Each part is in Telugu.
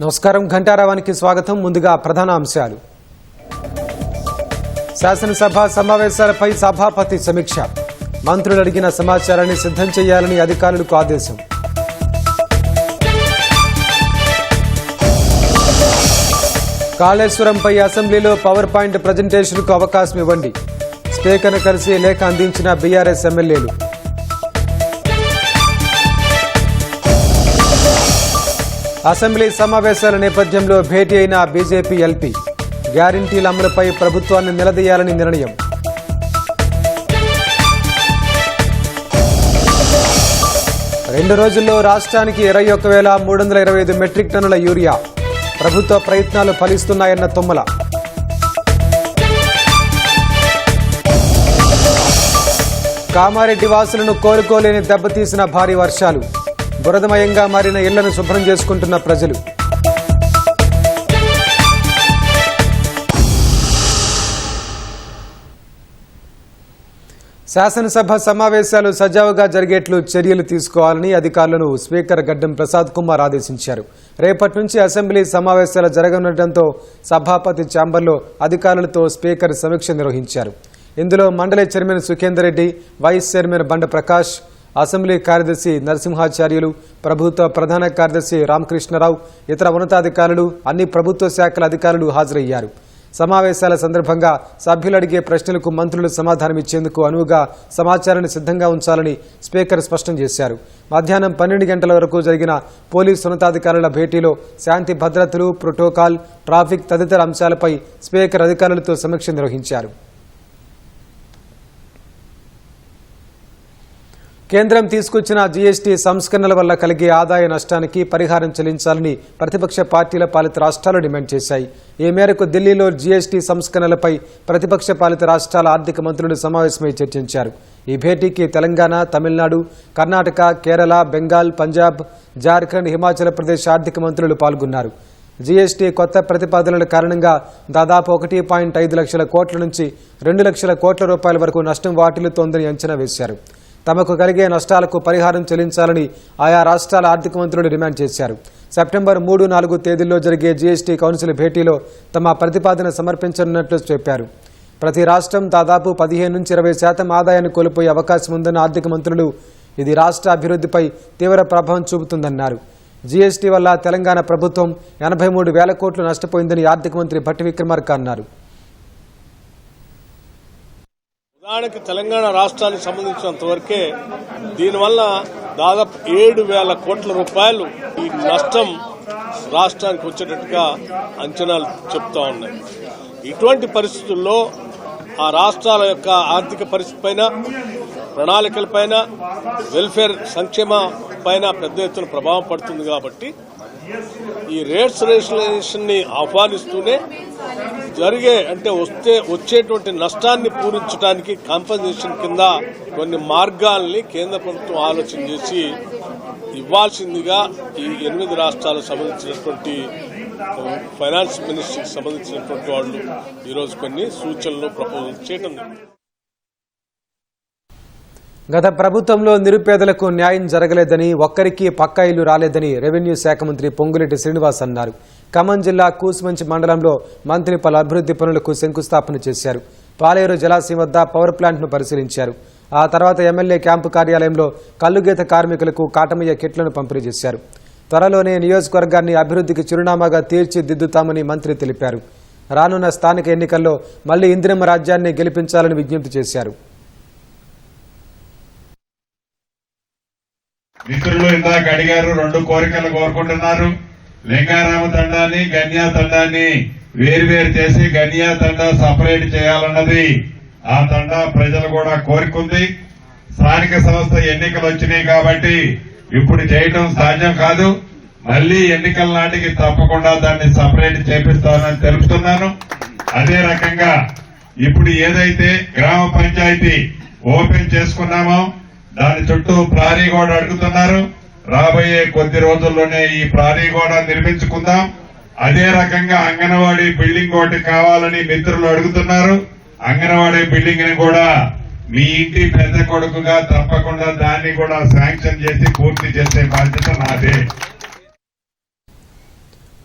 నమస్కారం. ఘంటారావానికి స్వాగతం. ముందుగా ప్రధాన అంశాలు. శాసనసభ సమావేశాలపై సభాపతి సమీక్ష. మంత్రులు అడిగిన సమాచారాన్ని సిద్ధం చేయాలని అధికారులకు ఆదేశం. కాళేశ్వరంపై అసెంబ్లీలో పవర్ పాయింట్ ప్రజెంటేషన్కు అవకాశం ఇవ్వండి. స్పీకర్ను కలిసి లేఖ అందించిన బీఆర్ఎస్ ఎమ్మెల్యేలు. అసెంబ్లీ సమావేశాల నేపథ్యంలో భేటీ అయిన బీజేపీ ఎల్పీ. గ్యారంటీల అమలుపై ప్రభుత్వాన్ని నిలదీయాలని నిర్ణయం. రెండు రోజుల్లో రాష్ట్రానికి 21,325 మెట్రిక్ టన్నుల యూరియా. ప్రభుత్వ ప్రయత్నాలు ఫలిస్తున్నాయన్న తుమ్మల. కామారెడ్డి వాసులను కోలుకోలేని దెబ్బతీసిన భారీ వర్షాలు. బురదమయంగా మారిన ఇళ్లను శుభ్రం చేసుకుంటున్న ప్రజలు. శాసనసభ సమావేశాలు సజావుగా జరిగేట్లు చర్యలు తీసుకోవాలని అధికారులను స్పీకర్ గడ్డం ప్రసాద్ కుమార్ ఆదేశించారు. రేపటి నుంచి అసెంబ్లీ సమావేశాలు జరగనుండటంతో సభాపతి ఛాంబర్లో అధికారులతో స్పీకర్ సమీక్ష నిర్వహించారు. ఇందులో మండలి chairman Sukhender Reddy, vice chairman Banda Prakash, assembly కార్యదర్శి నరసింహాచార్యులు, ప్రభుత్వ ప్రధాన కార్యదర్శి రామకృష్ణరావు, ఇతర ఉన్నతాధికారులు, అన్ని ప్రభుత్వ శాఖల అధికారులు హాజరయ్యారు. సమావేశాల సందర్భంగా సభ్యులు అడిగే ప్రశ్నలకు మంత్రులు సమాధానమిచ్చేందుకు అనువుగా సమాచారాన్ని సిద్ధంగా ఉంచాలని స్పీకర్ స్పష్టం చేశారు. మధ్యాహ్నం 12 గంటల వరకు జరిగిన పోలీసు ఉన్నతాధికారుల భేటీలో శాంతి భద్రతలు, ప్రోటోకాల్, ట్రాఫిక్ తదితర అంశాలపై స్పీకర్ అధికారులతో సమీక్ష నిర్వహించారు. కేంద్రం తీసుకొచ్చిన జీఎస్టీ సంస్కరణల వల్ల కలిగే ఆదాయ నష్టానికి పరిహారం చెల్లించాలని ప్రతిపక్ష పార్టీల పాలిత రాష్ట్రాలు డిమాండ్ చేశాయి. ఈ మేరకు ఢిల్లీలో జీఎస్టీ సంస్కరణలపై ప్రతిపక్ష పాలిత రాష్ట్రాల ఆర్థిక మంత్రులు సమావేశమై చర్చించారు. ఈ భేటీకి తెలంగాణ, తమిళనాడు, కర్ణాటక, కేరళ, బెంగాల్, పంజాబ్, జార్ఖండ్, హిమాచల్ ప్రదేశ్ ఆర్థిక మంత్రులు పాల్గొన్నారు. జీఎస్టీ కొత్త ప్రతిపాదనల కారణంగా దాదాపు 1.5 లక్షల కోట్ల నుంచి 2 లక్షల కోట్ల రూపాయల వరకు నష్టం వాటిల్లుతోందని అంచనా వేశారు. తమకు కలిగే నష్టాలకు పరిహారం చెల్లించాలని ఆయా రాష్ట్రాల ఆర్థిక మంత్రులు డిమాండ్ చేశారు. సెప్టెంబర్ 3, 4 తేదీల్లో జరిగే జీఎస్టీ కౌన్సిల్ భేటీలో తమ ప్రతిపాదన సమర్పించనున్నట్లు చెప్పారు. ప్రతి రాష్ట్రం దాదాపు 15 నుంచి 20% ఆదాయాన్ని కోల్పోయే అవకాశం ఉందన్న ఆర్థిక మంత్రులు ఇది రాష్ట్ర అభివృద్ధిపై తీవ్ర ప్రభావం చూపుతుందన్నారు. జీఎస్టీ వల్ల తెలంగాణ ప్రభుత్వం 83,000 కోట్లు నష్టపోయిందని ఆర్థిక మంత్రి భట్టి విక్రమార్క అన్నారు. ఉదాహరణకి తెలంగాణ రాష్ట్రానికి సంబంధించినంత వరకే దీనివల్ల దాదాపు 7,000 కోట్ల రూపాయలు ఈ నష్టం రాష్ట్రానికి వచ్చేటట్టుగా అంచనాలు చెప్తా ఉన్నాయి. ఇటువంటి పరిస్థితుల్లో ఆ రాష్ట్రాల యొక్క ఆర్థిక పరిస్థితి పైన, ప్రణాళికలపైన, వెల్ఫేర్ సంక్షేమ పైన పెద్ద ఎత్తున ప్రభావం పడుతుంది. కాబట్టి ఈ రేట్స్ రేషనలైజేషన్ ని ఆహ్వానిస్తూనే వచ్చేటువంటి నష్టాన్ని పూరించడానికి కాంపెన్సేషన్ కింద కొన్ని మార్గాల్ని కేంద్ర ప్రభుత్వం ఆలోచన చేసి ఇవ్వాల్సిందిగా ఈ 8 రాష్ట్రాలకు సంబంధించినటువంటి ఫైనాన్స్ మినిస్ట్రీకి సంబంధించినటువంటి వాళ్ళు ఈరోజు కొన్ని సూచనలు ప్రపోజల్ చేయడం. గత ప్రభుత్వంలో నిరుపేదలకు న్యాయం జరగలేదని, ఒక్కరికి పక్కా ఇల్లు రాలేదని రెవెన్యూ శాఖ మంత్రి పొంగులేటి శ్రీనివాస్ అన్నారు. ఖమ్మం జిల్లా కూసుమంచి మండలంలో మంత్రి పలు అభివృద్ది పనులకు శంకుస్థాపన చేశారు. పాలేరు జలాశయం వద్ద పవర్ ప్లాంట్ను పరిశీలించారు. ఆ తర్వాత ఎమ్మెల్యే క్యాంపు కార్యాలయంలో కల్లుగీత కార్మికులకు కాటమయ్య కిట్లను పంపిణీ చేశారు. త్వరలోనే నియోజకవర్గాన్ని అభివృద్ధికి చిరునామాగా తీర్చిదిద్దుతామని మంత్రి తెలిపారు. రానున్న స్థానిక ఎన్నికల్లో మళ్లీ ఇందిరమ్మ రాజ్యాన్ని గెలిపించాలని విజ్ఞప్తి చేశారు. మిత్రులు ఇందాక అడిగారు, 2 కోరికలు కోరుకుంటున్నారు. లింగారామ తండాన్ని, గన్యా తండాన్ని వేరువేరు చేసి గన్యా తండా సపరేట్ చేయాలన్నది ఆ తండా ప్రజలు కూడా కోరుకుంది. స్థానిక సంస్థ ఎన్నికలు వచ్చినాయి కాబట్టి ఇప్పుడు చేయడం సాధ్యం కాదు. మళ్లీ ఎన్నికల నాటికి తప్పకుండా దాన్ని సపరేట్ చేపిస్తామని తెలుపుతున్నాను. అదే రకంగా ఇప్పుడు ఏదైతే గ్రామ పంచాయతీ ఓపెన్ చేసుకున్నామో దాని చుట్టూ ప్రహరీ గోడ అడుగుతున్నారు. రాబోయే కొద్ది రోజుల్లోనే ఈ ప్రహరీ గోడ నిర్మించుకుందాం. అదే రకంగా అంగన్వాడీ బిల్డింగ్ ఒకటి కావాలని మిత్రులు అడుగుతున్నారు. అంగన్వాడీ బిల్డింగ్ ని కూడా మీ ఇంటి పెద్ద కొడుకుగా తప్పకుండా దాన్ని కూడా శాంక్షన్ చేసి పూర్తి చేసే బాధ్యత నాదే.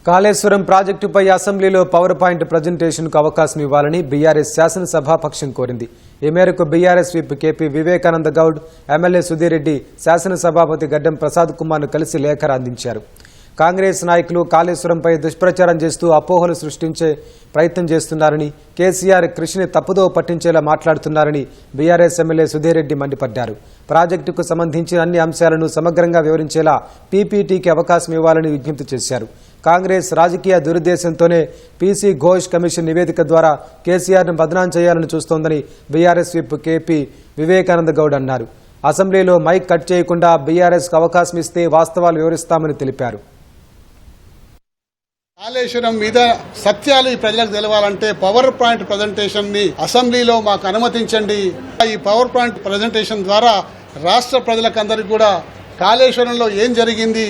కాళేశ్వరం ప్రాజెక్టుపై అసెంబ్లీలో పవర్ పాయింట్ ప్రజెంటేషన్కు అవకాశం ఇవ్వాలని బీఆర్ఎస్ శాసనసభాపక్షం కోరింది. ఈ మేరకు BRS whip KP Vivekananda Goud, MLA Sudheer Reddy శాసనసభాపతి గడ్డం ప్రసాద్ కుమార్ను కలిసి లేఖ అందించారు. కాంగ్రెస్ నాయకులు కాళేశ్వరంపై దుష్ప్రచారం చేస్తూ అపోహలు సృష్టించే ప్రయత్నం చేస్తున్నారని, కేసీఆర్ కృషిని తప్పుదో పట్టించేలా మాట్లాడుతున్నారని బీఆర్ఎస్ ఎమ్మెల్యే సుధీర్ రెడ్డి మండిపడ్డారు. ప్రాజెక్టుకు సంబంధించిన అన్ని అంశాలను సమగ్రంగా వివరించేలా పీపీటీకి అవకాశం ఇవ్వాలని విజ్ఞప్తి చేశారు. కాంగ్రెస్ రాజకీయ దురుద్దేశంతోనే పీసీ ఘోష్ కమిషన్ నివేదిక ద్వారా కేసీఆర్ను బదనాం చేయాలని చూస్తోందని BRS whip KP Vivekananda Goud అన్నారు. అసెంబ్లీలో మైక్ కట్ చేయకుండా బీఆర్ఎస్కు అవకాశం ఇస్తే వాస్తవాలు వివరిస్తామని తెలిపారు. కాళేశ్వరం మీద సత్యాలు ఈ ప్రజలకు తెలవాలంటే పవర్ పాయింట్ ప్రజెంటేషన్ ని అసెంబ్లీలో మాకు అనుమతించండి. ఈ పవర్ పాయింట్ ప్రజెంటేషన్ ద్వారా రాష్ట్ర ప్రజలకందరికీ కూడా కాళేశ్వరంలో ఏం జరిగింది,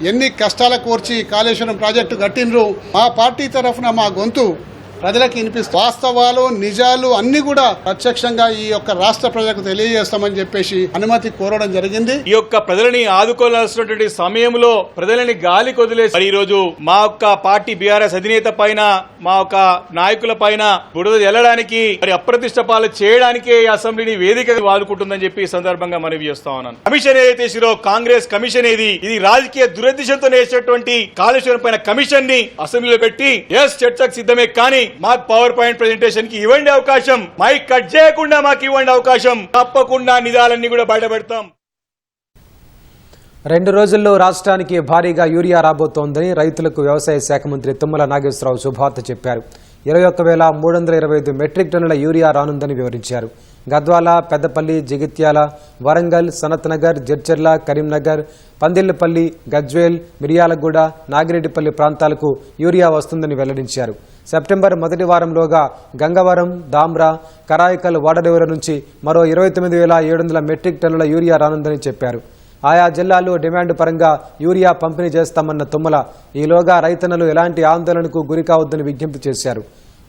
ఎన్ని కష్టాల కోర్చి కాళేశ్వరం ప్రాజెక్టు కట్టినరు, మా పార్టీ తరఫున మా గొంతు ప్రజలకు వినిపిస్తూ వాస్తవాలు నిజాలు అన్ని కూడా ప్రత్యక్షంగా ఈ యొక్క రాష్ట్ర ప్రజలకు తెలియజేస్తామని చెప్పేసి అనుమతి కోరడం జరిగింది. ఈ యొక్క ప్రజలని ఆదుకోవాల్సినటువంటి సమయంలో ప్రజలని గాలి కొదిలేసి ఈ రోజు మా యొక్క పార్టీ బీఆర్ఎస్ అధినేత పైన, మా యొక్క నాయకుల పైన బురద జల్లడానికి, మరి అప్రతిష్ట పాలు చేయడానికే ఈ అసెంబ్లీని వేదిక వాడుకుంటుందని చెప్పి ఈ సందర్భంగా మనవి చేస్తా ఉన్నాను. కమిషన్ ఏదైతే కాంగ్రెస్ కమిషన్ ఇది రాజకీయ దురదృష్టంతో వేసేటువంటి కాళేశ్వరం పైన కమిషన్ ని అసెంబ్లీలో పెట్టి చర్చకు సిద్ధమే, కానీ మాకు పవర్ పాయింట్ ప్రెజెంటేషన్ కి ఇవ్వండి అవకాశం, మైక్ కట్ చేయకుండా మాకు ఇవ్వండి అవకాశం, తప్పకుండా నిజాలన్నీ కూడా బయటపెడతాం. 2 రోజుల్లో రాష్ట్రానికి భారీగా యూరియా రాబోతోందని రైతులకు వ్యవసాయ శాఖ మంత్రి తుమ్మల నాగేశ్వరరావు శుభార్త చెప్పారు. 21,325 మెట్రిక్ టన్నుల యూరియా రానుందని వివరించారు. గద్వాల, పెద్దపల్లి, జగిత్యాల, వరంగల్, సనత్నగర్, జడ్చర్ల, కరీంనగర్, పందిళ్లపల్లి, గజ్వేల్, మిర్యాలగూడ, నాగిరెడ్డిపల్లి ప్రాంతాలకు యూరియా వస్తుందని వెల్లడించారు. సెప్టెంబర్ మొదటి వారంలోగా గంగవరం, దామ్రా, కరాయికల్ ఓడరేవుల నుంచి మరో 29,700 మెట్రిక్ టన్నుల యూరియా రానుందని చెప్పారు. ఆయా జిల్లాల్లో డిమాండ్ పరంగా యూరియా పంపిణీ చేస్తామన్న తుమ్మల ఈలోగా రైతన్నలు ఎలాంటి ఆందోళనకు గురికావద్దని విజ్ఞప్తి చేశారు.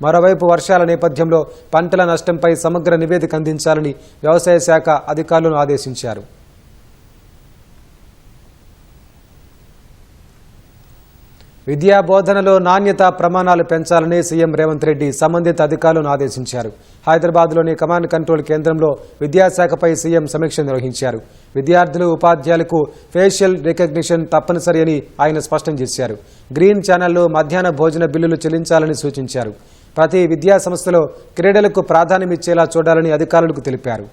మరోవైపు వర్షాల నేపథ్యంలో పంటల నష్టంపై సమగ్ర నివేదిక అందించాలని వ్యవసాయ శాఖ అధికారులను ఆదేశించారు. విద్యా బోధనలో నాణ్యత ప్రమాణాలు పెంచాలని సీఎం రేవంత్ రెడ్డి సంబంధిత అధికారులను ఆదేశించారు. హైదరాబాద్లోని కమాండ్ కంట్రోల్ కేంద్రంలో విద్యాశాఖపై సీఎం సమీక్ష నిర్వహించారు. విద్యార్థులు, ఉపాధ్యాయులకు ఫేషియల్ రికగ్నిషన్ తప్పనిసరి అని ఆయన స్పష్టం చేశారు. గ్రీన్ ఛానల్లో మధ్యాహ్న భోజన బిల్లులు చెల్లించాలని సూచించారు. ప్రతి విద్యా సంస్థలో క్రీడలకు ప్రాధాన్యమిచ్చేలా చూడాలని అధికారులకు తెలిపారు.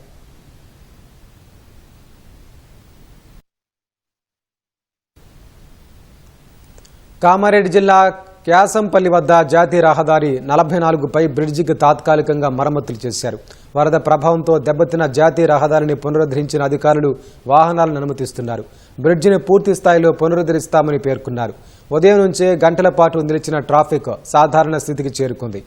కామారెడ్డి జిల్లా క్యాసంపల్లి వద్ద జాతీయ రహదారి 44పై బ్రిడ్జికి తాత్కాలికంగా మరమ్మతులు చేశారు. వరద ప్రభావంతో దెబ్బతిన్న జాతీయ రహదారిని పునరుద్ధరించిన అధికారులు వాహనాలను అనుమతిస్తున్నారు. బ్రిడ్జిని పూర్తి స్థాయిలో పునరుద్ధరిస్తామని పేర్కొన్నారు. ఉదయం నుంచే గంటల పాటు నిలిచిన ట్రాఫిక్ సాధారణ స్థితికి చేరుకుంది.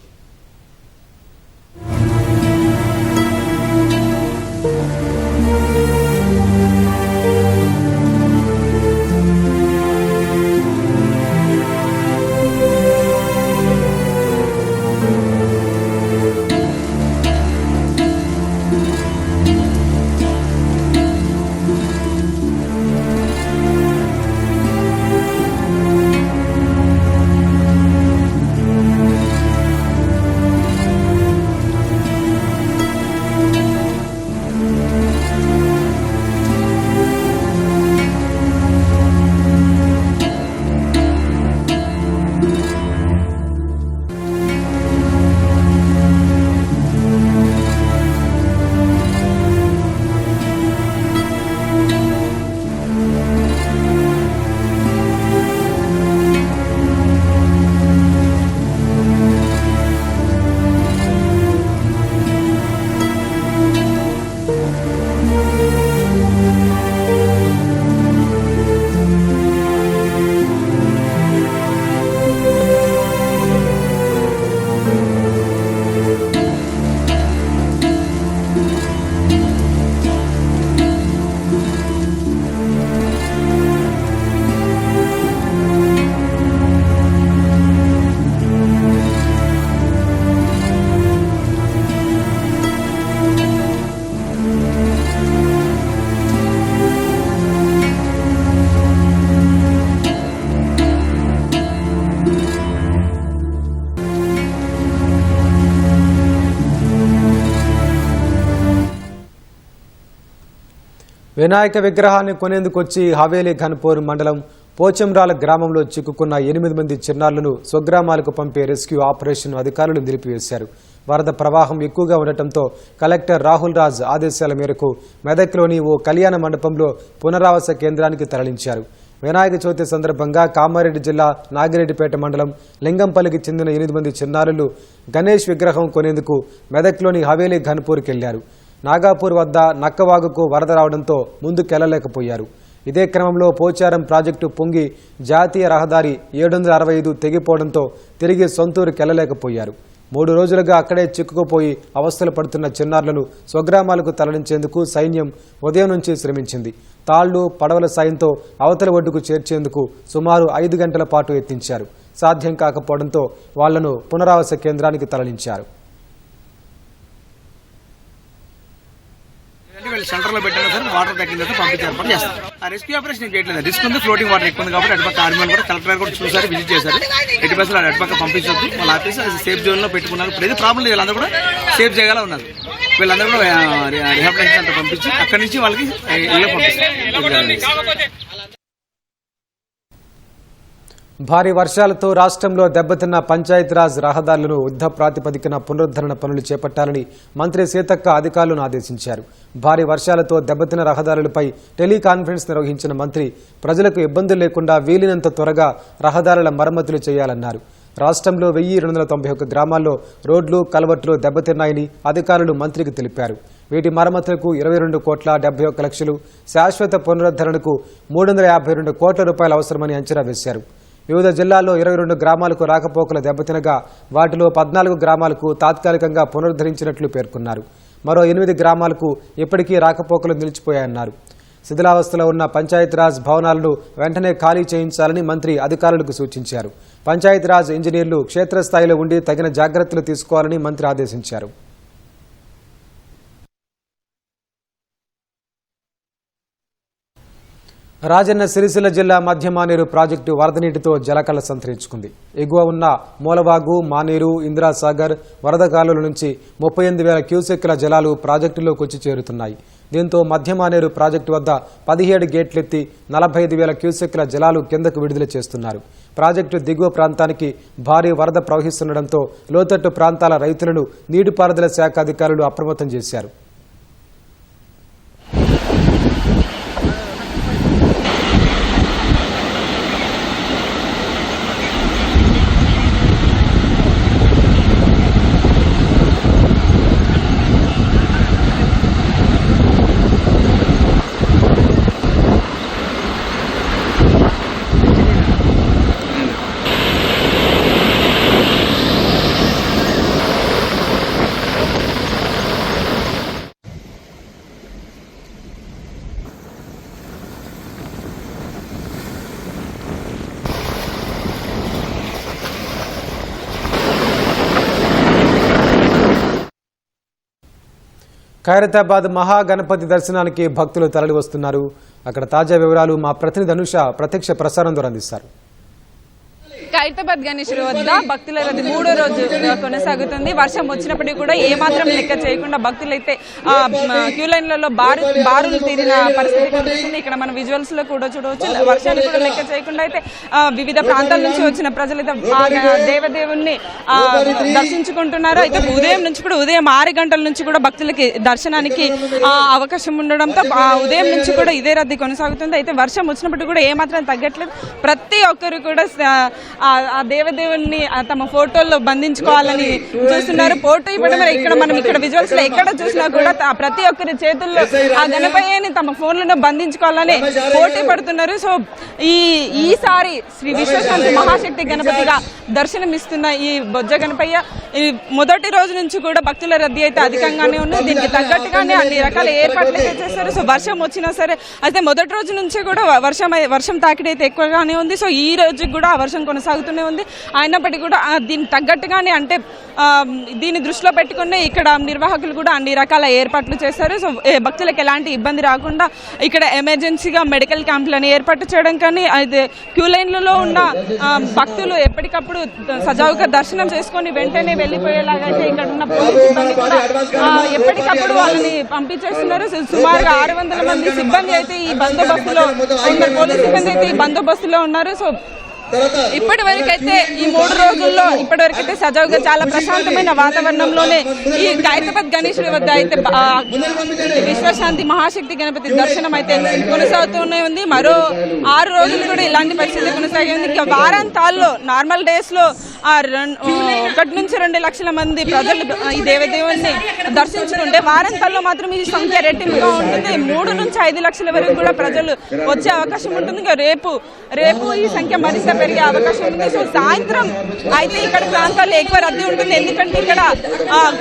వినాయక విగ్రహాన్ని కొనేందుకు వచ్చి హవేలీ ఘన్పూర్ మండలం పోచంరాల గ్రామంలో చిక్కుకున్న 8 మంది చిన్నారులను స్వగ్రామాలకు పంపే రెస్క్యూ ఆపరేషన్ అధికారులు నిలిపివేశారు. వరద ప్రవాహం ఎక్కువగా ఉండటంతో కలెక్టర్ రాహుల్ రాజ్ ఆదేశాల మేరకు మెదక్లోని ఓ కళ్యాణ మండపంలో పునరావాస కేంద్రానికి తరలించారు. వినాయక చవితి సందర్భంగా కామారెడ్డి జిల్లా నాగిరెడ్డిపేట మండలం లింగంపల్లికి చెందిన 8 మంది చిన్నారులు గణేష్ విగ్రహం కొనేందుకు మెదక్లోని హవేలీ ఘన్పూర్కి వెళ్లారు. నాగాపూర్ వద్ద నక్కవాగుకు వరద రావడంతో ముందుకెళ్లలేకపోయారు. ఇదే క్రమంలో పోచారం ప్రాజెక్టు పొంగి జాతీయ రహదారి 765 తెగిపోవడంతో తిరిగి సొంతూరుకెళ్లలేకపోయారు. 3 రోజులుగా అక్కడే చిక్కుకుపోయి అవస్థలు పడుతున్న చిన్నారులను స్వగ్రామాలకు తరలించేందుకు సైన్యం ఉదయం నుంచి శ్రమించింది. తాళ్లు పడవల సాయంతో అవతల ఒడ్డుకు చేర్చేందుకు సుమారు 5 గంటల పాటు యత్నించారు. సాధ్యం కాకపోవడంతో వాళ్లను పునరావాస కేంద్రానికి తరలించారు. సెంటర్లో పెట్టినా సార్ వాటర్ తగ్గిన తర్వాత పంపించే ఏర్పాటు చేస్తారు. ఆ రెస్క్యూ ఆపరేషన్ చేయట్లేదు. రిస్క్ ఉంది, ఫ్లోటింగ్ వాటర్ ఎక్కువ ఉంది కాబట్టి అటుపక్క ఆర్మీ కూడా కలెక్టర్ కూడా చూసారు, విజిట్ చేశారు. ఎట్టి బస్సులు అటుపక్క పంపించొద్దు, వాళ్ళ ఆఫీస్ సేఫ్ జోన్ లో పెట్టుకున్నారు. ఇప్పుడు ఏది ప్రాబ్లం లేదు, వీళ్ళందరూ కూడా సేఫ్ చేయగల ఉన్నారు. వీళ్ళందరూ కూడా రిహాబిలిటేషన్ సెంటర్ పంపించి అక్కడి నుంచి వాళ్ళకి ఇళ్ళకి పంపిస్తారు. భారీ వర్షాలతో రాష్ట్రంలో దెబ్బతిన్న పంచాయతీరాజ్ రహదారులను యుద్ధ ప్రాతిపదికన పునరుద్ధరణ పనులు చేపట్టాలని మంత్రి సీతక్క అధికారులను ఆదేశించారు. భారీ వర్షాలతో దెబ్బతిన్న రహదారులపై టెలికాన్ఫరెన్స్ నిర్వహించిన మంత్రి ప్రజలకు ఇబ్బందులు లేకుండా వీలైనంత త్వరగా రహదారుల మరమ్మతులు చేయాలన్నారు. రాష్ట్రంలో 1291 గ్రామాల్లో రోడ్లు కల్వర్టులు దెబ్బతిన్నాయని అధికారులు మంత్రికి తెలిపారు. వీటి మరమ్మతులకు 22,71 లక్షలు, శాశ్వత పునరుద్ధరణకు 352 కోట్ల రూపాయలు అవసరమని అంచనా వేశారు. వివిధ జిల్లాల్లో 22 గ్రామాలకు రాకపోకలు దెబ్బతినగా వాటిలో 14 గ్రామాలకు తాత్కాలికంగా పునరుద్ధరించినట్లు పేర్కొన్నారు. మరో 8 గ్రామాలకు ఇప్పటికీ రాకపోకలు నిలిచిపోయాయన్నారు. శిథిలావస్థలో ఉన్న పంచాయతీరాజ్ భవనాలను వెంటనే ఖాళీ చేయించాలని మంత్రి అధికారులకు సూచించారు. పంచాయతీరాజ్ ఇంజనీర్లు క్షేత్రస్థాయిలో ఉండి తగిన జాగ్రత్తలు తీసుకోవాలని మంత్రి ఆదేశించారు. రాజన్న సిరిసిల్ల జిల్లా మధ్య మానేరు ప్రాజెక్టు వరద నీటితో జలకళ సంతరించుకుంది. ఎగువ ఉన్న మూలవాగు, మానేరు, ఇందిరాసాగర్ వరద కాలువల నుంచి 38,000 క్యూసెక్కుల జలాలు ప్రాజెక్టులోకి వచ్చి చేరుతున్నాయి. దీంతో మధ్య మానేరు ప్రాజెక్టు వద్ద 17 గేట్లెత్తి 45,000 క్యూసెక్కుల జలాలు కిందకు విడుదల చేస్తున్నారు. ప్రాజెక్టు దిగువ ప్రాంతానికి భారీ వరద ప్రవహిస్తుండటంతో లోతట్టు ప్రాంతాల రైతులను నీటిపారుదల శాఖ అధికారులు అప్రమత్తం చేశారు. ఖైరతాబాద్ మహాగణపతి దర్శనానికి భక్తులు తరలి వస్తున్నారు. అక్కడ తాజా వివరాలు మా ప్రతినిధి అనుష ప్రత్యక్ష ప్రసారం ద్వారా అందిస్తారు. ఖైరతాబాద్ గణేశ్వరి వద్ద భక్తుల రద్దీ 3వ రోజు కొనసాగుతుంది. వర్షం వచ్చినప్పటికీ కూడా ఏమాత్రం లెక్క చేయకుండా భక్తులైతే క్యూ లైన్లలో బారులు తీరిన పరిస్థితి కనిపిస్తుంది. ఇక్కడ మన విజువల్స్ లో కూడా చూడవచ్చు. వర్షాలు కూడా లెక్క చేయకుండా అయితే వివిధ ప్రాంతాల నుంచి వచ్చిన ప్రజలైతే దేవదేవుణ్ణి దర్శించుకుంటున్నారు. అయితే ఉదయం నుంచి కూడా ఉదయం 6 గంటల నుంచి కూడా భక్తులకి దర్శనానికి అవకాశం ఉండడంతో ఉదయం నుంచి కూడా ఇదే రద్దీ కొనసాగుతుంది. అయితే వర్షం వచ్చినప్పటికీ కూడా ఏమాత్రం తగ్గట్లేదు. ప్రతి ఒక్కరు కూడా ఆ దేవదేవుల్ని తమ ఫోటోల్లో బంధించుకోవాలని చూస్తున్నారు. ఫోటో ఇవ్వడం మనం ఇక్కడ విజువల్స్ లో ఎక్కడ చూసినా కూడా ప్రతి ఒక్కరి చేతుల్లో ఆ గణపయ్యని తమ ఫోన్లను బంధించుకోవాలని పోటీ పడుతున్నారు. సో ఈసారి శ్రీ విశ్వశాంతి మహాశక్తి గణపతిగా దర్శనమిస్తున్న ఈ బొజ్జ గణపయ్య ఈ మొదటి రోజు నుంచి కూడా భక్తుల రద్దీ అయితే అధికంగానే ఉంది. దీనికి తగ్గట్టుగానే అన్ని రకాల ఏర్పాట్లు అయితే చేస్తారు. సో వర్షం వచ్చినా సరే అయితే మొదటి రోజు నుంచి కూడా వర్షం తాకిడి అయితే ఎక్కువగానే ఉంది. సో ఈ రోజు కూడా ఆ వర్షం కొనసాగుతుంది. కొనసాగుతూనే ఉంది. అయినప్పటికీ కూడా దీనికి తగ్గట్టుగానే అంటే దీన్ని దృష్టిలో పెట్టుకుని ఇక్కడ నిర్వాహకులు కూడా అన్ని రకాల ఏర్పాట్లు చేశారు. సో భక్తులకు ఎలాంటి ఇబ్బంది రాకుండా ఇక్కడ ఎమర్జెన్సీగా మెడికల్ క్యాంపులను ఏర్పాటు చేయడం కానీ, అయితే క్యూ లైన్లలో ఉన్న భక్తులు ఎప్పటికప్పుడు సజావుగా దర్శనం చేసుకొని వెంటనే వెళ్ళిపోయేలాగా అయితే ఇక్కడ ఉన్న పోలీసు సిబ్బంది కూడా ఎప్పటికప్పుడు వాళ్ళని పంపించేస్తున్నారు. సుమారుగా 600 మంది సిబ్బంది అయితే ఈ బందోబస్తులో ఉన్నారు, పోలీసు సిబ్బంది అయితే ఈ బందోబస్తులో ఉన్నారు. సో ఇప్పటి వరకైతే ఈ 3 రోజుల్లో ఇప్పటి వరకైతే సజావుగా చాలా ప్రశాంతమైన వాతావరణంలోనే ఈ ఖైరతాబాద్ గణేశుడి వద్ద అయితే విశ్వశాంతి మహాశక్తి గణపతి దర్శనం అయితే కొనసాగుతూనే ఉంది. మరో 6 రోజులు కూడా ఇలాంటి పరిస్థితి కొనసాగి ఉంది. ఇంకా వారాంతాల్లో నార్మల్ డేస్ లో 1 నుంచి 2 లక్షల మంది ప్రజలు ఈ దేవదేవుని దర్శించుకుంటే, వారాంతాల్లో మాత్రం ఈ సంఖ్య రెట్టింపుగా ఉంటుంది. 3 నుంచి 5 లక్షల వరకు కూడా ప్రజలు వచ్చే అవకాశం ఉంటుంది. ఇంకా రేపు ఈ సంఖ్య మరింత పెరిగే అవకాశం ఉంది. సో సాయంత్రం అయితే ఇక్కడ ప్రాంతాల్లో ఎక్కువ రద్దీ ఉంటుంది. ఎందుకంటే ఇక్కడ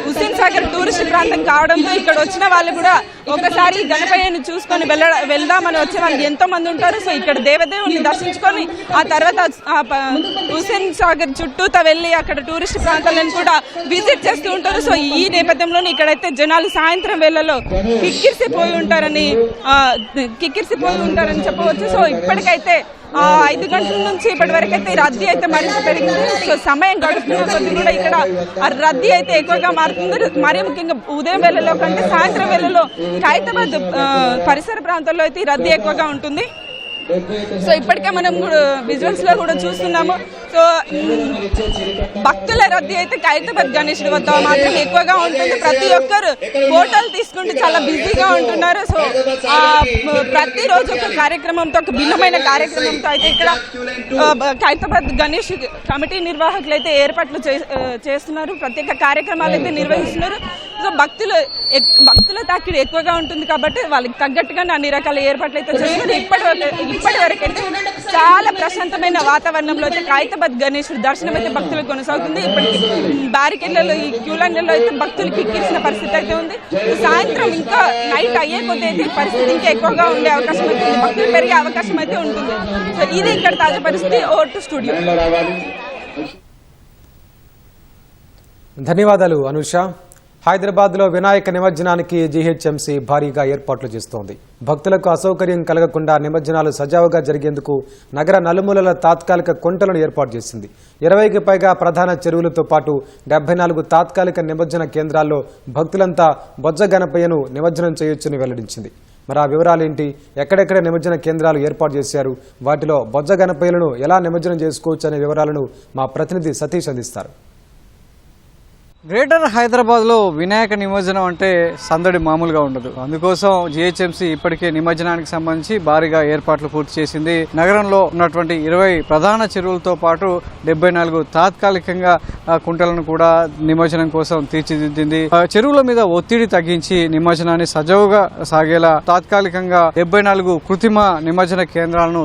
హుస్సేన్ సాగర్ టూరిస్ట్ ప్రాంతం కావడంతో ఇక్కడ వచ్చిన వాళ్ళు కూడా ఒకసారి గణపయ్యను చూసుకొని వెళ్దామని వచ్చే వాళ్ళు ఎంతో మంది ఉంటారు. సో ఇక్కడ దేవదేవుని దర్శించుకొని ఆ తర్వాత హుస్సేన్ సాగర్ చుట్టూతో వెళ్ళి అక్కడ టూరిస్ట్ ప్రాంతాలను కూడా విజిట్ చేస్తూ ఉంటారు. సో ఈ నేపథ్యంలోనే ఇక్కడైతే జనాలు సాయంత్రం వేళలో కిక్కిరిసిపోయి ఉంటారని చెప్పవచ్చు. సో ఇప్పటికైతే 5 గంటల నుంచి ఇప్పటి వరకు అయితే రద్దీ అయితే మరింత పెరిగింది. సో సమయం గడుస్తున్న కొద్ది కూడా ఇక్కడ రద్దీ అయితే ఎక్కువగా మారుతుంది. మరీ ముఖ్యంగా ఉదయం వేళలో కంటే సాయంత్రం వేళలో ఖైరతాబాద్ పరిసర ప్రాంతాల్లో అయితే రద్దీ ఎక్కువగా ఉంటుంది. సో ఇప్పటికే మనం విజువల్స్ లో కూడా చూస్తున్నాము. సో భక్తుల రద్దీ అయితే ఖైరతాబాద్ గణేశుడి వద్ద మాత్రం ఎక్కువగా ఉంటుంది. ప్రతి ఒక్కరు ఫోటోలు తీసుకుంటూ చాలా బిజీగా ఉంటున్నారు. సో ప్రతిరోజు ఒక కార్యక్రమంతో, ఒక భిన్నమైన కార్యక్రమంతో అయితే ఇక్కడ ఖైరతాబాద్ గణేష్ కమిటీ నిర్వాహకులు అయితే ఏర్పాట్లు చేస్తున్నారు. ప్రత్యేక కార్యక్రమాలు అయితే నిర్వహిస్తున్నారు. సో భక్తుల తాకిడి ఎక్కువగా ఉంటుంది కాబట్టి వాళ్ళకి తగ్గట్టుగానే అన్ని రకాల ఏర్పాట్లు అయితే చేస్తున్నారు. ఇప్పటి వరకు అయితే చాలా ప్రశాంతమైన వాతావరణంలో అయితే ఖైరతాబాద్ గణేశుడి దర్శనం అయితే భక్తులకు కొనసాగుతుంది. ఇప్పటికి బ్యారికేడ్లలో, ఈ క్యూ లైన్లలో అయితే భక్తులకి ఎక్కించిన పరిస్థితి అయితే ఉంది. సాయంత్రం ఇంకా నైట్ అయ్యే కొద్ది అయితే పరిస్థితి ఇంకా ఎక్కువగా ఉండే అవకాశం అయితే ఉంది, భక్తులు పెరిగే అవకాశం అయితే ఉంటుంది. సో ఇది ఇక్కడ తాజా పరిస్థితి. Over to studio. ధన్యవాదాలు అనుష. హైదరాబాద్లో వినాయక నిమజ్జనానికి జీహెచ్ఎంసీ భారీగా ఏర్పాట్లు చేస్తోంది. భక్తులకు అసౌకర్యం కలగకుండా నిమజ్జనాలు సజావుగా జరిగేందుకు నగర నలుమూలల తాత్కాలిక కుంటలను ఏర్పాటు చేసింది. 20కి పైగా ప్రధాన చెరువులతో పాటు 74 తాత్కాలిక నిమజ్జన కేంద్రాల్లో భక్తులంతా బొజ్జ గణపయ్యను నిమజ్జనం చేయొచ్చని వెల్లడించింది. మరి ఆ వివరాలేంటి, ఎక్కడెక్కడ నిమజ్జన కేంద్రాలు ఏర్పాటు చేశారు, వాటిలో బొజ్జ గణపయ్యలను ఎలా నిమజ్జనం చేసుకోవచ్చు అనే వివరాలను మా ప్రతినిధి సతీష్ అందిస్తారు. గ్రేటర్ హైదరాబాద్లో వినాయక నిమజ్జనం అంటే సందడి మామూలుగా ఉండదు. అందుకోసం జీహెచ్ఎంసీ ఇప్పటికే నిమజ్జనానికి సంబంధించి భారీగా ఏర్పాట్లు పూర్తి చేసింది. నగరంలో ఉన్నటువంటి 20 ప్రధాన చెరువులతో పాటు 74 తాత్కాలికంగా కుంటలను కూడా నిమజ్జనం కోసం తీర్చిదిద్దింది. చెరువుల మీద ఒత్తిడి తగ్గించి నిమజ్జనాన్ని సజావుగా సాగేలా తాత్కాలికంగా 74 కృత్రిమ నిమజ్జన కేంద్రాలను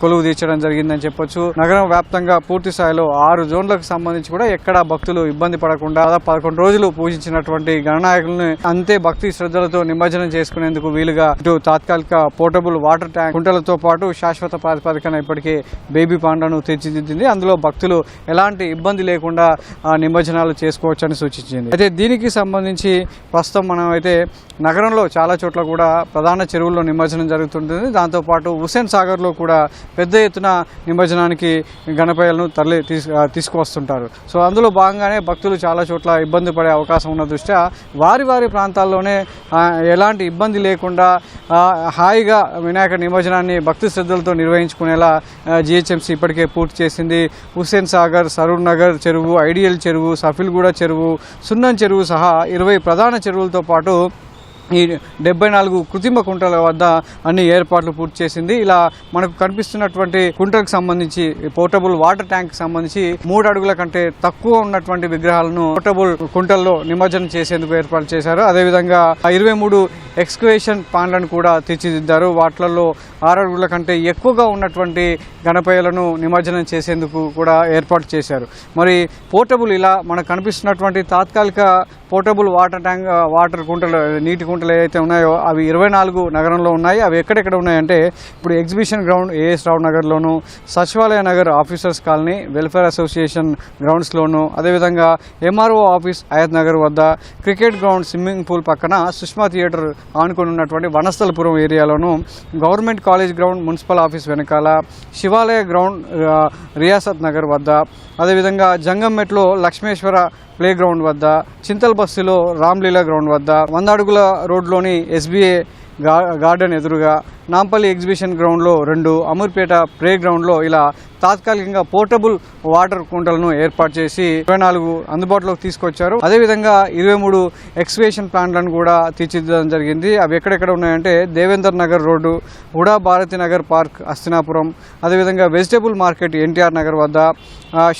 కొలువు తీర్చడం జరిగిందని చెప్పొచ్చు. నగరం వ్యాప్తంగా పూర్తి స్థాయిలో 6 జోన్లకు సంబంధించి కూడా ఎక్కడా భక్తులు ఇబ్బంది పడకుండా 11 రోజులు పూజించినటువంటి గణనాయకులను అంతే భక్తి శ్రద్ధలతో నిమజ్జనం చేసుకునేందుకు వీలుగా ఇటు తాత్కాలిక పోర్టబుల్ వాటర్ ట్యాంక్ కుంటలతో పాటు శాశ్వత ప్రాతిపదికన ఇప్పటికే బేబీ పాండాను తీర్చిదిద్దింది. అందులో భక్తులు ఎలాంటి ఇబ్బంది లేకుండా నిమజ్జనాలు చేసుకోవచ్చని సూచించింది. అయితే దీనికి సంబంధించి ప్రస్తుతం మనం అయితే నగరంలో చాలా చోట్ల కూడా ప్రధాన చెరువుల్లో నిమజ్జనం జరుగుతుంటుంది. దాంతోపాటు హుస్సేన్ సాగర్లో కూడా పెద్ద ఎత్తున నిమజ్జనానికి గణపయ్యలను తీసుకువస్తుంటారు. సో అందులో భాగంగానే భక్తులు చాలా చోట్ల ఇబ్బంది పడే అవకాశం ఉన్న దృష్ట్యా వారి ప్రాంతాల్లోనే ఎలాంటి ఇబ్బంది లేకుండా హాయిగా వినాయక నిమజ్జనాన్ని భక్తి శ్రద్ధలతో నిర్వహించుకునేలా జీహెచ్ఎంసీ ఇప్పటికే పూర్తి చేసింది. హుస్సేన్ సాగర్, సరూర్ నగర్ చెరువు, ఐడియల్ చెరువు, సఫిల్గూడ చెరువు, సున్నం చెరువు సహా 20 ప్రధాన చెరువులతో పాటు ఈ 74 కృత్రిమ కుంటల వద్ద అన్ని ఏర్పాట్లు పూర్తి చేసింది. ఇలా మనకు కనిపిస్తున్నటువంటి కుంటలకు సంబంధించి పోర్టబుల్ వాటర్ ట్యాంక్ సంబంధించి 3 అడుగుల కంటే తక్కువ ఉన్నటువంటి విగ్రహాలను పోర్టబుల్ కుంటల్లో నిమజ్జనం చేసేందుకు ఏర్పాటు చేశారు. అదేవిధంగా 23 ఎక్స్కవేషన్ పాండ్లను కూడా తీర్చిదిద్దారు. వాటిలలో 6 అడుగుల కంటే ఎక్కువగా ఉన్నటువంటి గణపయ్యలను నిమజ్జనం చేసేందుకు కూడా ఏర్పాటు చేశారు. మరి పోర్టబుల్ ఇలా మనకు కనిపిస్తున్నటువంటి తాత్కాలిక పోర్టబుల్ వాటర్ ట్యాంక్, వాటర్ కుంటలు, నీటి కుంటలు కుంటలు ఏవైతే ఉన్నాయో అవి 24 నగరంలో ఉన్నాయి. అవి ఎక్కడెక్కడ ఉన్నాయంటే ఇప్పుడు ఎగ్జిబిషన్ గ్రౌండ్ ఏఎస్ రావు నగర్లోను, Sachivalaya Nagar officers colony, welfare association గ్రౌండ్స్లోను, అదేవిధంగా ఎంఆర్ఓ ఆఫీస్ అయత్ నగర్ వద్ద, క్రికెట్ గ్రౌండ్ స్విమ్మింగ్ పూల్ పక్కన సుష్మా థియేటర్ ఆనుకొని ఉన్నటువంటి వనస్థలపురం ఏరియాలోను, government college ground municipal office వెనకాల, శివాలయ గ్రౌండ్ రియాసత్ నగర్ వద్ద, అదేవిధంగా జంగంమెట్లో లక్ష్మేశ్వర ప్లే గ్రౌండ్ వద్ద, చింతల్ బస్సులో రామ్లీలా గ్రౌండ్ వద్ద, 100 అడుగుల రోడ్లోని ఎస్బీఏ గార్డెన్ ఎదురుగా, నాంపల్లి ఎగ్జిబిషన్ గ్రౌండ్లో 2, అమీర్పేట ప్లే గ్రౌండ్లో ఇలా తాత్కాలికంగా పోర్టబుల్ వాటర్ కుంటలను ఏర్పాటు చేసి 24 అందుబాటులోకి తీసుకొచ్చారు. అదేవిధంగా 23 ఎక్స్వేషన్ ప్లాంట్లను కూడా తీర్చిదిద్దడం జరిగింది. అవి ఎక్కడెక్కడ ఉన్నాయంటే Devender Nagar road, HUDA Bharathi Nagar park Hastinapuram, అదేవిధంగా వెజిటేబుల్ మార్కెట్ ఎన్టీఆర్ నగర్ వద్ద,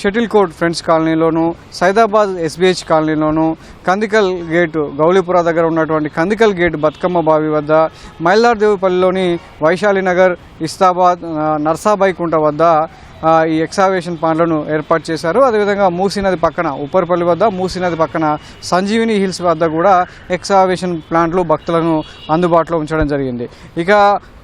షటిల్ కోర్ట్ ఫ్రెండ్స్ కాలనీలోను, సైదాబాద్ ఎస్బీహెచ్ కాలనీలోను, కందికల్ గేట్ గౌలీపుర దగ్గర ఉన్నటువంటి కందికల్ గేట్ బతుకమ్మ బావి వద్ద, మైలార్దేవిపల్లిలోని వైశాలి నగర్, ఇస్తాబాద్, నర్సాబాయికుంట వద్ద ఈ ఎక్సావేషన్ ప్లాంట్లను ఏర్పాటు చేశారు. అదేవిధంగా మూసీ నది పక్కన ఉప్పర్పల్లి వద్ద, మూసీ నది పక్కన సంజీవిని హిల్స్ వద్ద కూడా ఎక్సావేషన్ ప్లాంట్లు భక్తులను అందుబాటులో ఉంచడం జరిగింది. ఇక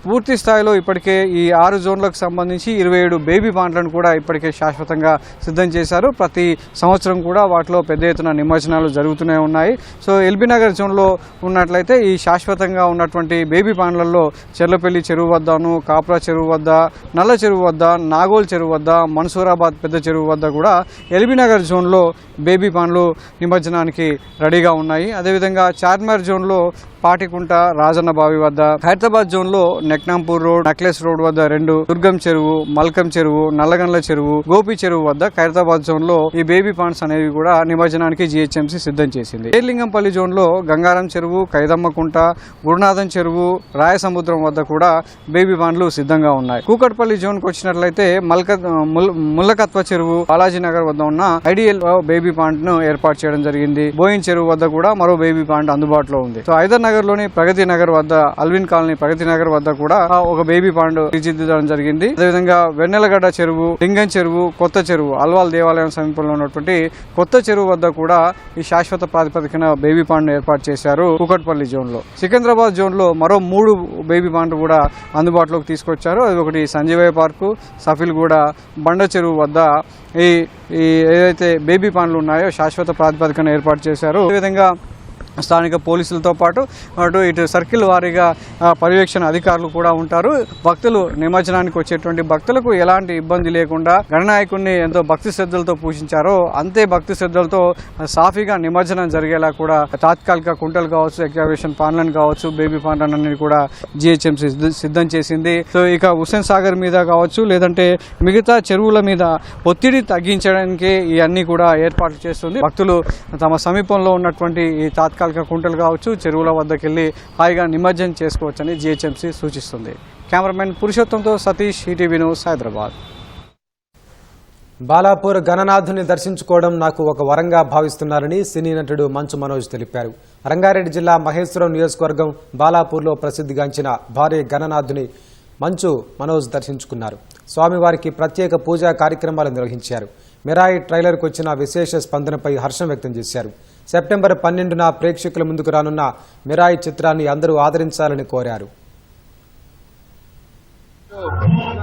పూర్తి స్థాయిలో ఇప్పటికే ఈ 6 జోన్లకు సంబంధించి 27 బేబీ ప్లాంట్లను కూడా ఇప్పటికే శాశ్వతంగా సిద్ధం చేశారు. ప్రతి సంవత్సరం కూడా వాటిలో పెద్ద ఎత్తున నిమజ్జనాలు జరుగుతూనే ఉన్నాయి. సో ఎల్బీ నగర్ జోన్లో ఉన్నట్లయితే ఈ శాశ్వతంగా ఉన్నటువంటి బేబీ ప్లాంట్లలో చెర్లపల్లి చెరువు వద్దను, కాప్రా చెరువు వద్ద, నల్ల చెరువు వద్ద, నాగోల్ చెరువు వద్ద, మన్సూరాబాద్ పెద్ద చెరువు వద్ద కూడా ఎల్బీ నగర్ జోన్లో బేబీ ప్లాంట్లు నిమజ్జనానికి రెడీగా ఉన్నాయి. అదేవిధంగా చార్మినార్ జోన్లో పాటికుంట, రాజన్న బావి వద్ద, హైదరాబాద్ జోన్లో నెక్నాంపూర్ రోడ్, నక్లెస్ రోడ్ వద్ద 2, దుర్గం చెరువు, మల్కం చెరువు, నల్లగండ్ల చెరువు, గోపి చెరువు వద్ద ఖైరతాబాద్ జోన్ లో ఈ బేబీ పాండ్స్ అనేవి కూడా నిమజ్జనానికి జీహెచ్ఎంసీ సిద్ధం చేసింది. ఏర్లింగంపల్లి జోన్ లో గంగారం చెరువు, కైదమ్మకుంట, గురునాథం చెరువు, రాయసముద్రం వద్ద కూడా బేబీ పాండ్లు సిద్ధంగా ఉన్నాయి. కూకట్పల్లి జోన్ కు వచ్చినట్లయితే ముల్లకత్వ చెరువు, బాలాజీ నగర్ వద్ద ఉన్న ఐడియల్ బేబీ పాండ్ ను ఏర్పాటు చేయడం జరిగింది. బోయిన్ చెరువు వద్ద కూడా మరో బేబీ పాండ్ అందుబాటులో ఉంది. సో హైదర్ నగర్ లోని ప్రగతి నగర్ వద్ద, అల్విన్ కాలనీ ప్రగతి నగర్ వద్ద కూడా ఒక బేబీ పాండ్ తీర్చిదిద్దడం జరిగింది. అదేవిధంగా వెన్నెలగడ్డ చెరువు, లింగం చెరువు, కొత్త చెరువు, అల్వాల్ దేవాలయం సమీపంలో ఉన్నటువంటి కొత్త చెరువు వద్ద కూడా ఈ శాశ్వత ప్రాతిపదికన బేబీ పాండ్ ఏర్పాటు చేశారు. కూకట్పల్లి జోన్ లో, సికింద్రాబాద్ జోన్ లో మరో 3 బేబీ పాండ్ కూడా అందుబాటులోకి తీసుకొచ్చారు. అది ఒకటి సంజీవయ్య పార్కు, సఫిల్గూడ, బండ చెరువు వద్ద ఈ ఏదైతే బేబీ పాండ్లు ఉన్నాయో శాశ్వత ప్రాతిపదికన ఏర్పాటు చేశారు. అదేవిధంగా స్థానిక పోలీసులతో పాటు ఇటు సర్కిల్ వారీగా పర్యవేక్షణ అధికారులు కూడా ఉంటారు. భక్తులు నిమజ్జనానికి వచ్చేటువంటి భక్తులకు ఎలాంటి ఇబ్బంది లేకుండా గణనాయకుడిని ఎంతో భక్తి శ్రద్ధలతో పూజించారో అంతే భక్తి శ్రద్ధలతో సాఫీగా నిమజ్జనం జరిగేలా కూడా తాత్కాలిక కుంటలు కావచ్చు, ఎగ్జాబిషన్ పాండ్లను కావచ్చు, బేబీ పాండ్లన్నీ కూడా జీహెచ్ఎంసీ సిద్ధం చేసింది. సో ఇక హుస్సేన్ సాగర్ మీద కావచ్చు, లేదంటే మిగతా చెరువుల మీద ఒత్తిడి తగ్గించడానికి ఇవన్నీ కూడా ఏర్పాట్లు చేస్తుంది. భక్తులు తమ సమీపంలో ఉన్నటువంటి ఈ తాత్కాలిక కుంటలు కావచ్చు, చెరువుల వద్దకు వెళ్లి హాయిగా నిమజ్జనం చేసుకోవచ్చని జీహెచ్ఎంసీ సూచిస్తుంది. కెమెరామెన్ పురుషోత్తంతో సతీష్, ఈటీవీ న్యూస్, హైదరాబాద్. బాలాపూర్ గణనాథుని దర్శించుకోవడం నాకు ఒక వరంగా భావిస్తున్నారని సినీ నటుడు మంచు మనోజ్ తెలిపారు. రంగారెడ్డి జిల్లా మహేశ్వరం నియోజకవర్గం బాలాపూర్లో ప్రసిద్ధిగాంచిన భారీ గణనాథుని మంచు మనోజ్ దర్శించుకున్నారు. స్వామివారికి ప్రత్యేక పూజా కార్యక్రమాలు నిర్వహించారు. మిరాయి ట్రైలర్కు వచ్చిన విశేష స్పందనపై హర్షం వ్యక్తం చేశారు. సెప్టెంబర్ 12న ప్రేక్షకుల ముందుకు రానున్న మిరాయి చిత్రాన్ని అందరూ ఆదరించాలని కోరారు.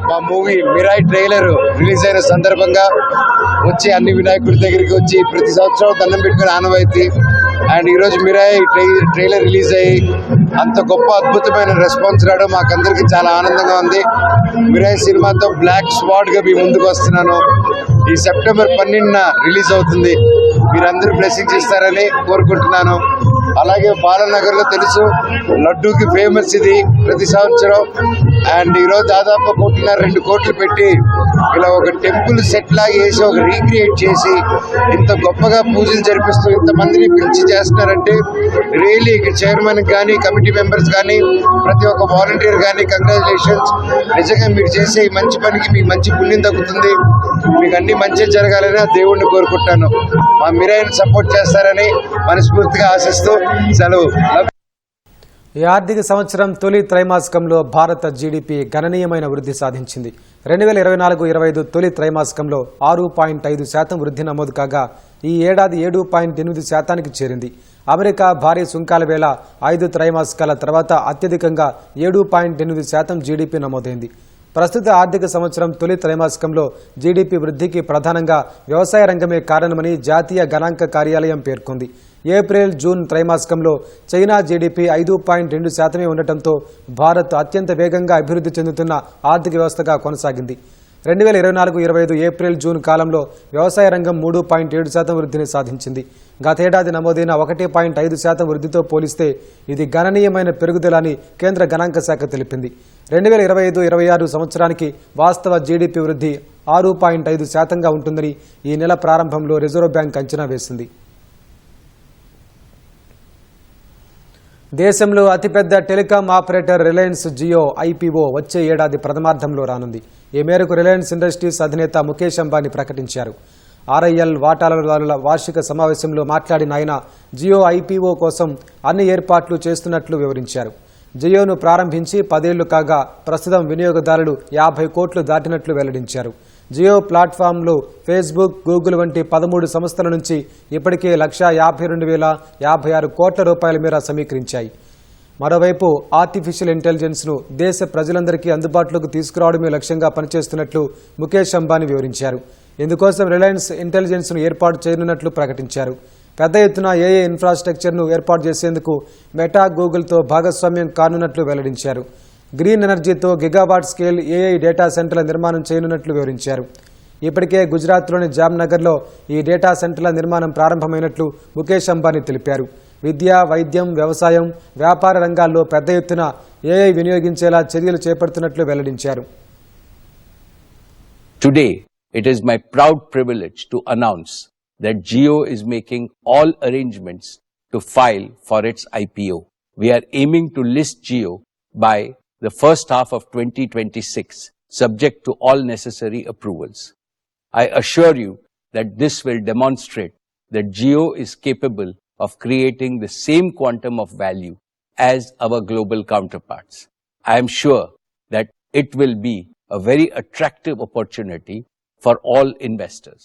మా మూవీ మిరాయి ట్రైలర్ రిలీజ్ అయిన సందర్భంగా వచ్చి అన్ని వినాయకుడి దగ్గరికి వచ్చి ప్రతి సంవత్సరం దండం పెట్టుకుని ఆనవాయితీ. అండ్ ఈరోజు మిరాయి ట్రైలర్ రిలీజ్ అయ్యి అంత గొప్ప అద్భుతమైన రెస్పాన్స్ రావడం మాకందరికి చాలా ఆనందంగా ఉంది. మిరాయి సినిమాతో బ్లాక్ స్వాడ్ గా మీ ముందుకు వస్తున్నాను. ఈ సెప్టెంబర్ 12న రిలీజ్ అవుతుంది. మీరందరూ బ్లెస్సింగ్స్ ఇస్తారని కోరుకుంటున్నాను. అలాగే బాలనగర్ లో తెలుసు లడ్డూకి ఫేమస్ ఇది ప్రతి సంవత్సరం. అండ్ ఈరోజు దాదాపు 1.5-2 కోట్లు పెట్టి ఇలా ఒక టెంపుల్ సెట్ లాగా వేసి ఒక రీక్రియేట్ చేసి ఇంత గొప్పగా పూజలు జరిపిస్తూ ఇంతమందిని పిలిచి చేస్తున్నారంటే రియల్లీ ఇక్కడ చైర్మన్ కానీ, కమిటీ మెంబర్స్ కానీ, ప్రతి ఒక్క వాలంటీర్ కానీ కంగ్రాచులేషన్స్. నిజంగా మీరు చేసే ఈ మంచి పనికి మీకు మంచి పుణ్యం దక్కుతుంది. మీకు అన్ని మంచి జరగాలని దేవుణ్ణి కోరుకుంటాను. మా మిరాయిని సపోర్ట్ చేస్తారని మనస్ఫూర్తిగా ఆశిస్తూ సెలవు. ఈ ఆర్థిక సంవత్సరం తొలి త్రైమాసికంలో భారత జీడీపీ గణనీయమైన వృద్ధి సాధించింది. 2024-25 తొలి త్రైమాసికంలో 6.5% వృద్ధి నమోదు కాగా ఈ ఏడాది 7.8% చేరింది. అమెరికా భారీ సుంకాల వేళ 5 త్రైమాసికాల తర్వాత అత్యధికంగా 7.8% జీడీపీ నమోదైంది. ప్రస్తుత ఆర్థిక సంవత్సరం తొలి త్రైమాసికంలో జీడీపీ వృద్ధికి ప్రధానంగా వ్యవసాయ రంగమే కారణమని జాతీయ గణాంక కార్యాలయం పేర్కొంది. ఏప్రిల్ జూన్ త్రైమాసికంలో చైనా జీడీపీ 5.2% ఉండటంతో భారత్ అత్యంత వేగంగా అభివృద్ధి చెందుతున్న ఆర్థిక వ్యవస్థగా కొనసాగింది. 2024-25 ఏప్రిల్ జూన్ కాలంలో వ్యవసాయ రంగం 3.7% వృద్ధిని సాధించింది. గతేడాది నమోదైన 1.5% వృద్ధితో పోలిస్తే ఇది గణనీయమైన పెరుగుదల అని కేంద్ర గణాంక శాఖ తెలిపింది. 2025-26 సంవత్సరానికి వాస్తవ జీడీపీ వృద్ధి 6.5%గా ఉంటుందని ఈ నెల ప్రారంభంలో రిజర్వ్ బ్యాంక్ అంచనా వేసింది. దేశంలో అతిపెద్ద telecom operator Reliance Jio IPO వచ్చే ఏడాది ప్రథమార్థంలో రానుంది. ఈ మేరకు రిలయన్స్ ఇండస్ట్రీస్ అధినేత ముఖేష్ అంబానీ ప్రకటించారు. ఆర్ఐఎల్ వాటాదారుల వార్షిక సమావేశంలో మాట్లాడిన ఆయన జియో ఐపీఓ కోసం అన్ని ఏర్పాట్లు చేస్తున్నట్లు వివరించారు. జియోను ప్రారంభించి 10 ఏళ్లు కాగా ప్రస్తుతం వినియోగదారులు 50 కోట్లు దాటినట్లు వెల్లడించారు. జియో ప్లాట్ఫామ్లో ఫేస్బుక్, గూగుల్ వంటి 13 సంస్థల నుంచి ఇప్పటికే 152,056 కోట్ల రూపాయల మేర సమీకరించాయి. మరోవైపు ఆర్టిఫిషియల్ ఇంటెలిజెన్స్ను దేశ ప్రజలందరికీ అందుబాటులోకి తీసుకురావడమే లక్ష్యంగా పనిచేస్తున్నట్లు ముఖేష్ అంబానీ వివరించారు. ఇందుకోసం రిలయన్స్ ఇంటెలిజెన్స్ను ఏర్పాటు చేయనున్నట్లు ప్రకటించారు. పెద్ద ఎత్తున ఏఐ ఇన్ఫ్రాస్ట్రక్చర్ను ఏర్పాటు చేసేందుకు మెటా, గూగుల్తో భాగస్వామ్యం కానున్నట్లు వెల్లడించారు. గ్రీన్ ఎనర్జీతో గిగావాట్ స్కేల్ ఏఐ డేటా సెంటర్ల నిర్మాణం చేయనున్నట్లు వివరించారు. ఇప్పటికే గుజరాత్లోని జామ్నగర్లో ఈ డేటా సెంటర్ల నిర్మాణం ప్రారంభమైనట్లు ముఖేష్ అంబానీ తెలిపారు. విద్య, వైద్యం, వ్యవసాయం, వ్యాపార రంగాల్లో పెద్ద ఎత్తున ఏఐ వినియోగించేలా చర్యలు చేపడుతున్నట్లు వెల్లడించారు. Today, it is my proud privilege to announce that Jio is making all arrangements to file for its IPO. We are aiming to list Jio by the first half of 2026, subject to all necessary approvals. I assure you that this will demonstrate that Jio is capable of creating the same quantum of value as our global counterparts. I am sure that it will be a very attractive opportunity for all investors.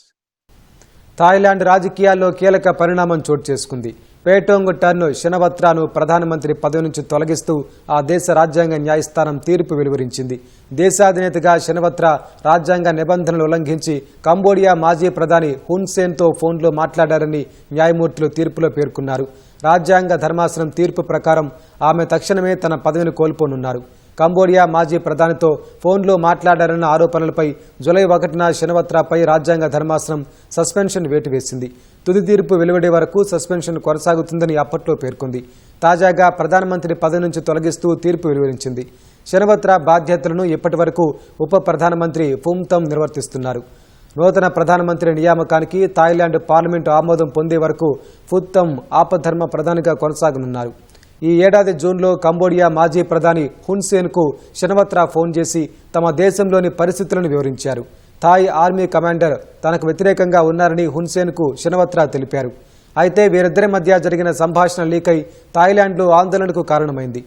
Thailand రాజకీయాల్లో కీలక పరిణామం చోటు చేసుకుంది. పేటోంగ్ టర్న్ షెనవత్రాను ప్రధానమంత్రి పదవి నుంచి తొలగిస్తూ ఆ దేశ రాజ్యాంగ న్యాయస్థానం తీర్పు వెలువరించింది. దేశాధినేతగా షెనవత్రా రాజ్యాంగ నిబంధనలు ఉల్లంఘించి కంబోడియా మాజీ ప్రధాని హున్ సేన్తో ఫోన్లో మాట్లాడారని న్యాయమూర్తులు తీర్పులో పేర్కొన్నారు. రాజ్యాంగ ధర్మాసనం తీర్పు ప్రకారం ఆమె తక్షణమే తన పదవిని కోల్పోనున్నారు. కంబోడియా మాజీ ప్రధానితో ఫోన్లో మాట్లాడారన్న ఆరోపణలపై జూలై 1న షెనవత్రాపై రాజ్యాంగ ధర్మాసనం సస్పెన్షన్ వేటు వేసింది. తుది తీర్పు వెలువడే వరకు సస్పెన్షన్ కొనసాగుతుందని అప్పట్లో పేర్కొంది. తాజాగా ప్రధానమంత్రి పదవి నుంచి తొలగిస్తూ తీర్పు వెలువరించింది. షెనవత్రా బాధ్యతలను ఇప్పటి వరకు ఉప ప్రధానమంత్రి ఫుమ్తమ్ నిర్వర్తిస్తున్నారు. నూతన ప్రధానమంత్రి నియామకానికి థాయిలాండ్ పార్లమెంటు ఆమోదం పొందే వరకు ఫుమ్తమ్ ఆపద్ధర్మ ప్రధానిగా కొనసాగనున్నారు. ఈ ఏడాది జూన్లో కంబోడియా మాజీ ప్రధాని హున్ సేన్కు షెనవత్రా ఫోన్ చేసి తమ దేశంలోని పరిస్థితులను వివరించారు. థాయ్ ఆర్మీ కమాండర్ తనకు వ్యతిరేకంగా ఉన్నారని హున్ సేన్కు షెనవత్రా తెలిపారు. అయితే వీరిద్దరి మధ్య జరిగిన సంభాషణ లీక్ అయి థాయిలాండ్లో ఆందోళనకు కారణమైంది.